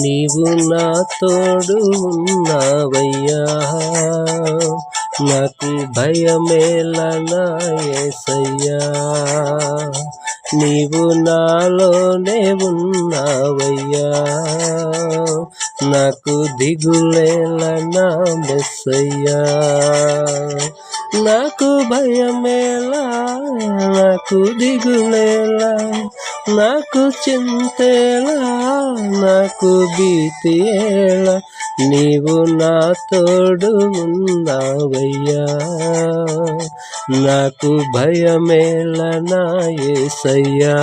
నీవు నా తోడు ఉన్నావయ్యా, నాకు భయమేలా నా యేసయ్యా. నీవు నాలోనే ఉన్నావయ్యా, నాకు దిగులేలా నా మెస్సయ్యా. నాకు భయమేలా, నాకు దిగులేలా, నాకు చింతేలా, నాకు భీతి ఎలా, నీవు నా తోడు ఉన్నావయ్యా. నాకు భయమేలా నా యేసయ్యా.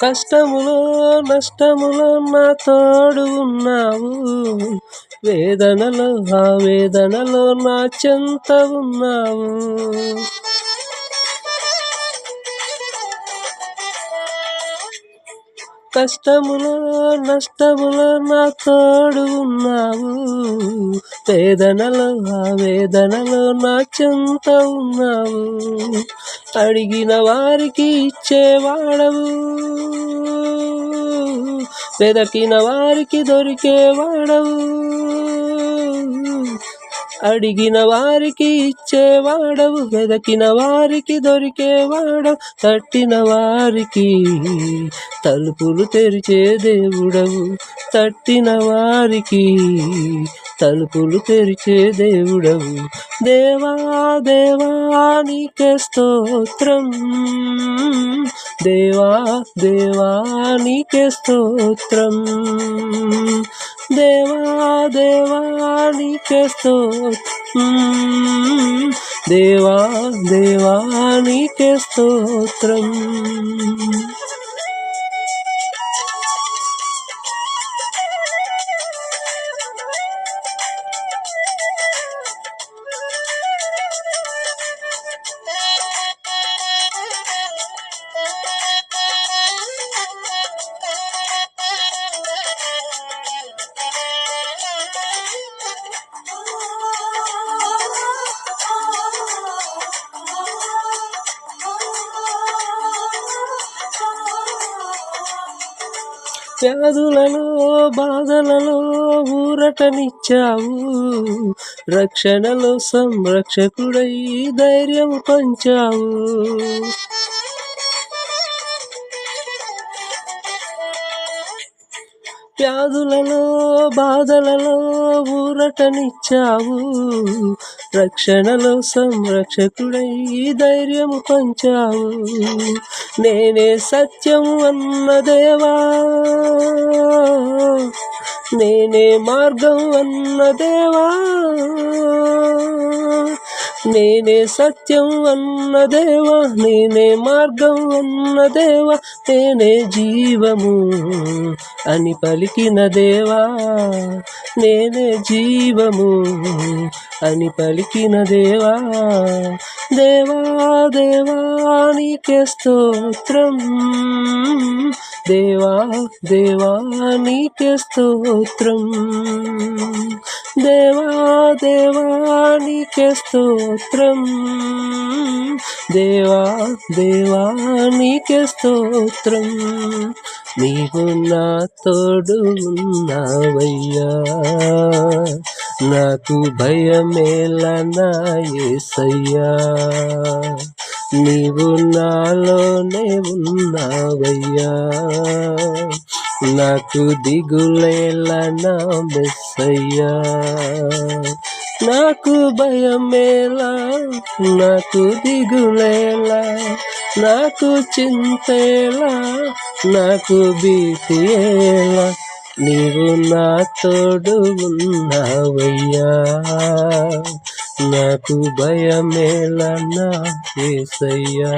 కష్టములో నష్టములో నా తోడు ఉన్నావు, వేదనలో ఆ వేదనలో నా చెంత ఉన్నావు. కష్టములో నష్టములో నా తోడు ఉన్నావు, వేదనలో ఆ వేదనలో నా చెంత ఉన్నావు. అడిగిన వారికి ఇచ్చేవాడవు, వెదకిన వారికి దొరికేవాడవు. అడిగిన వారికి ఇచ్చేవాడవు, వెదకిన వారికి దొరికేవాడవు. తట్టిన వారికి తలుపులు తెరిచే దేవుడవు, తట్టిన వారికి తలుపులు తెరిచే దేవుడవు. దేవా దేవా నీకే స్తోత్రం, దేవా దేవా నీకే స్తోత్రం, దేవా దేవా నీకే స్తోత్రం, దేవా దేవా నీకే స్తోత్రం. వ్యాధులలో బాధలలో ఊరటనిచ్చావు, రక్షణలో సంరక్షకుడై ధైర్యం పంచావు. వ్యాధులలో బాధలలో ఊరటనిచ్చావు, రక్షణలో సంరక్షకుడై ధైర్యము పంచావు. నేనే సత్యము అన్న దేవా, నేనే మార్గం అన్న దేవా, నేనే సత్యం అన్న దేవా, నేనే మార్గం అన్న దేవా, నేనే జీవము అని పలికిన దేవా, నేనే జీవము అని పలికిన దేవా. దేవా దేవా నీకే స్తోత్రం, దేవా దేవా నీకే స్తోత్రం, దేవా దేవా నీకే స్తోత్రం, దేవా దేవా నీకే స్తోత్రం. నీవు నా తోడు ఉన్నావయ్యా, నాకు భయమేలా నా యేసయ్యా. నీవు నాలోనే ఉన్నావయ్యా, నాకు దిగులేలా నా మెస్సయ్యా. నాకు భయమేలా, నాకు దిగులేలా, నాకు చింతేలా, నాకు భీతి ఎలా, నీవు నా తోడు ఉన్నావయ్యా, నాకు భయమేలా నా యేసయ్యా.